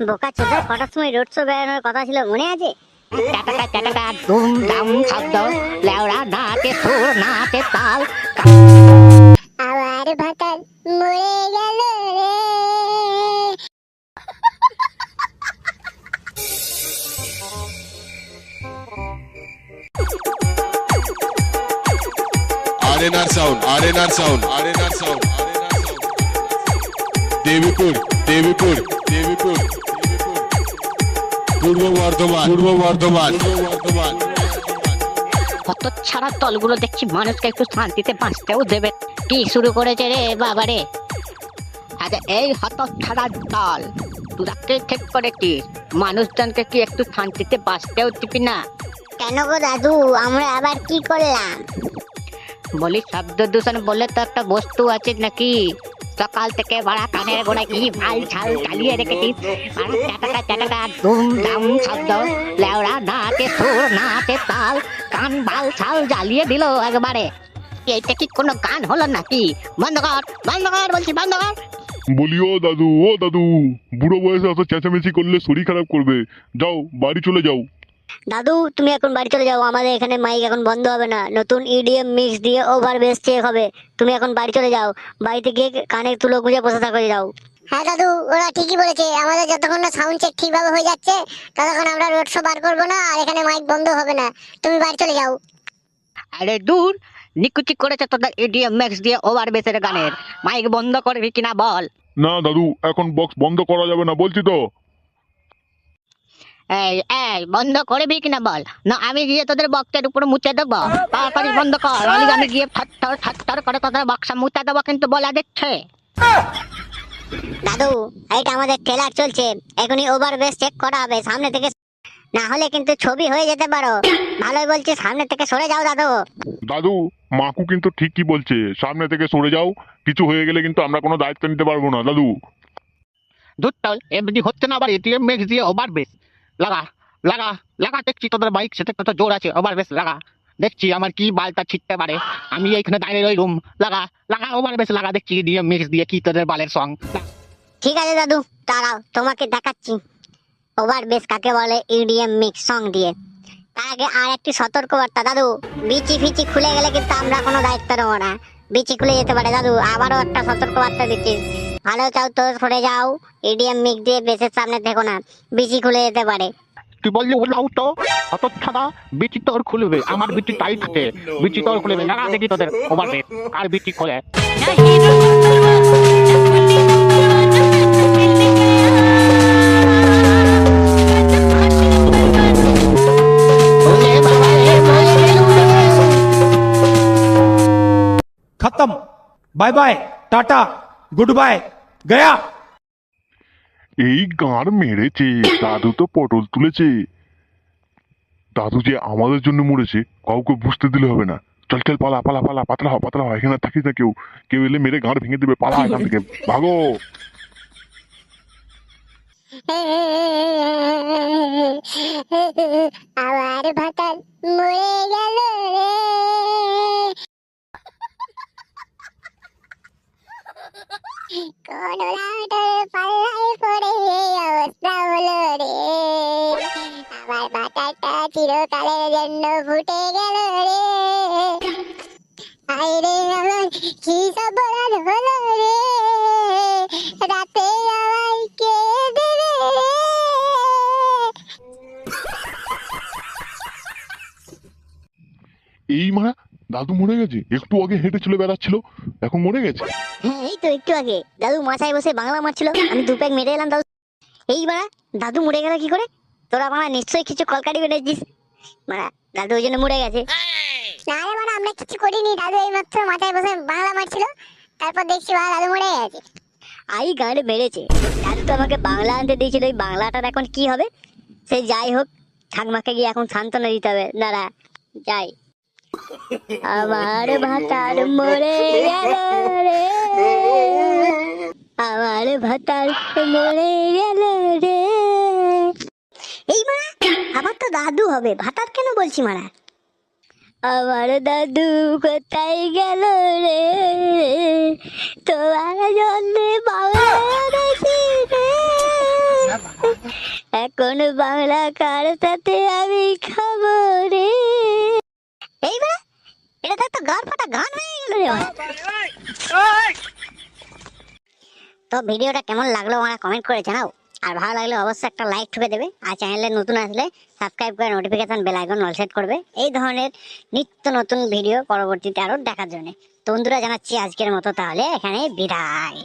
বোকা চোদা, কটার সময় রোড শো বেরোনোর কথা ছিল মনে আছে? টাটাটা টাটাটা ধুম ধাম শব্দ, লেওড়া নাচে সুর নাচে তাল। আমার ভাতার মরে গেল রে। RNR sound, RNR sound, RNR sound, Debipur, Debipur, Debipur, Purba Bardhaman, পূর্ব বর্ধমান, পূর্ব বর্ধমান। কত ছাড়া দলগুলো দেখছি মানুষকে একটু শান্তিতে বাঁচতেও দেবে। কি শুরু করেছে রে বাবারে? আচ্ছা এই হত ছাড়া দল, তোরা কে ঠিক করেছিস? মানুষজনকে কি একটু শান্তিতে বাঁচতেও দিবি না? কেন গো দাদু, আমরা আবার কি করলাম? বলি শব্দ দূষণ বলে তো একটা বস্তু আছে নাকি? সকাল থেকে বড়া কানের গোড়ায় কি ভাল ছাল চালিয়ে রেখেছিস। টাটাটা টাটাটা ধুম ধাম শব্দ, লেওড়া নাচে সুর নাচে তাল, কান বাল ছাল জ্বালিয়ে দিল একবারে। এইটা কি কোনো গান হলো নাকি? বন্ধ কর, বন্ধ কর বলছি, বন্ধ কর। বলি ও দাদু, বুড়ো বয়সে অত চেঁচামেচি করলে শরীর খারাপ করবে। যাও বাড়ি চলে যাও। দাদু তুমি এখন বাড়ি চলে যাও, আমাদের এখানে মাইক এখন বন্ধ হবে না, নতুন ইডিএম মিক্স দিয়ে ওভার বেস চেক হবে। তুমি এখন বাড়ি চলে যাও, বাড়িতে গিয়ে কানের তুলো গুঁজে বসে থাকো যাও। হ্যাঁ দাদু, ওরা ঠিকই বলেছে, আমাদের যতক্ষণ না সাউন্ড চেক ঠিকভাবে হয়ে যাচ্ছে ততক্ষণ আমরা রোড শো বার করবো না, আর এখানে মাইক বন্ধ হবে না। তুমি বাড়ি চলে যাও। আরে দূর, নিকুচি করেছে তোদের ইডিএম ম্যাক্স দিয়ে ওভার বেসের গানের। মাইক বন্ধ করবি কিনা বল? না দাদু, এখন বক্স বন্ধ করা যাবে না বলছি তো। এই এই বন্ধ করবি কিনা বল, না আমি গিয়ে তোদের বক্সের উপর মুছে দেবো। তাড়াতাড়ি বন্ধ কর, আমি গিয়ে ঠাট্টার ঠাট্টার করে তোদের বক্সা মুছে দেবো কিন্তু বলা দিচ্ছে। দাদু এইটা আমাদের ট্রেলার চলছে, এখনই ওভার বেস চেক করা হবে সামনে থেকে, না হলে কিন্তু ছবি হয়ে যেতে পারো। ভালোই বলছি, সামনে থেকে সরে যাও দাদু। দাদু, মাকু কিন্তু ঠিকই বলছে, সামনে থেকে সরে যাও। কিছু হয়ে গেলে কিন্তু আমরা কোনো দায়িত্ব নিতে পারবো না দাদু। দুধটাল এমনি হচ্ছে না, আবার এটিএম ম্যাক্স দিয়ে ওভার বেস লাগা লাগা লাগা। দেখছি তোদের বাইক সেটা কত জোর আছে, ওভার বেস লাগা। দেখছি আমার কি বালটা ছিটতে পারে, আমি এইখানে দাঁড়িয়ে রই রুম। লাগা লাগা ওভার বেস লাগা, দেখছি এটিএম ম্যাক্স দিয়ে কি তোদের বালের সং। ঠিক আছে দাদু, দাঁড়াও তোমাকে দেখাচ্ছি ওভার বেস কাকে বলে ইডিএম মিক্স সং দিয়ে। তার আগে আর একটি সতর্কবার্তা দাদু, বিচি ফিচি খুলে গেলে কিন্তু আমরা কোনো দায়িত্ব নেবো না। বিচি খুলে যেতে পারে দাদু, আবারও একটা সতর্কবার্তা দিচ্ছি। ভালো চাও তো সরে যাও, ইডিএম মিক্স দিয়ে বেসের সামনে দেখো না, বিচি খুলে যেতে পারে। তুই বললি ওলাও তো অত ছাড়া বিচি তোর খুলবে, আমার বিচি টাইট আছে, বিচি তোর খুলবে। লাগা দেখি তোদের ওভার বেস আর বিচি খোলে। खत्म। Bye bye, tata, good bye, गया। এই গাঁড় মেরেছে, দাদু তো পটল তুলেছে। দাদু যে আমাদের জন্য মরেছে কাউকে বুঝতে দিলে হবে না। চল চল পালা পালা পালা, পাতলা হ পাতলা হ, এখানে থাকিস না কেউ। কেউ এলে মেরে গাঁড় ভেঙে দেবে, পালা এখান থেকে, ভাগো। আমার ভাতার মরে গেল রে। কোন রাউটার পাল্লায় পড়ে এই অবস্থা হলো রে। আমার ভাতারটা চিরকালের জন্য ফুটে গেল রে। আইরে আমার কি সব বলার হলো রে, রাতে আমার কে দেবে রে। এই মারা, দাদু মরে গেছে? একটু আগে হেঁটে চলে বেড়াচ্ছিল, এখন মরে গেছে? হ্যাঁ এই তো একটু আগে দাদু মাথায় বসে বাংলা মারছিল, আমি দু প্যাক মেরে এলাম দাদু। এই মারা, দাদু মরে গেল কি করে? তোরা মারা নিশ্চয়ই কিছু কলকাটি বেড়েছিস মারা, দাদু ওই জন্য মরে গেছে। না রে মারা, আমরা কিছু করিনি, দাদু এই মাত্র মাথায় বসে বাংলা মারছিল, তারপর দেখছি বাবা দাদু মরে গেছে। আই গাড়ি বেড়েছে, দাদু তো আমাকে বাংলা আনতে দিয়েছিল, ওই বাংলাটার এখন কি হবে? সে যাই হোক, ঠাকমাকে গিয়ে এখন সান্ত্বনা দিতে হবে, দাঁড়া যাই। আমার ভাতার মরে গেল রে, আমার ভাতার মরে গেল রে। এই মারা, আবার তো দাদু হবে, ভাতার কেন বলছি মারা? আমার দাদু কোথায় গেল রে, তোমার জন্য বাংলা রে। এখন বাংলা কার সাথে আমি খাবো রে। এইবার এটা তো একটা গান ফাটা গান হয়ে গেল রে বাড়া। তো ভিডিওটা কেমন লাগলো আমার কমেন্ট করে জানাও, আর ভালো লাগলে অবশ্যই একটা লাইক ঠুকে দেবে, আর চ্যানেলে নতুন আসলে সাবস্ক্রাইব করে notification bell icon all set করবে এই ধরনের নিত্য নতুন ভিডিও পরবর্তীতে আরো দেখার জন্য। তো বন্ধুরা জানাচ্ছি আজকের মতো তাহলে এখানে বিদায়।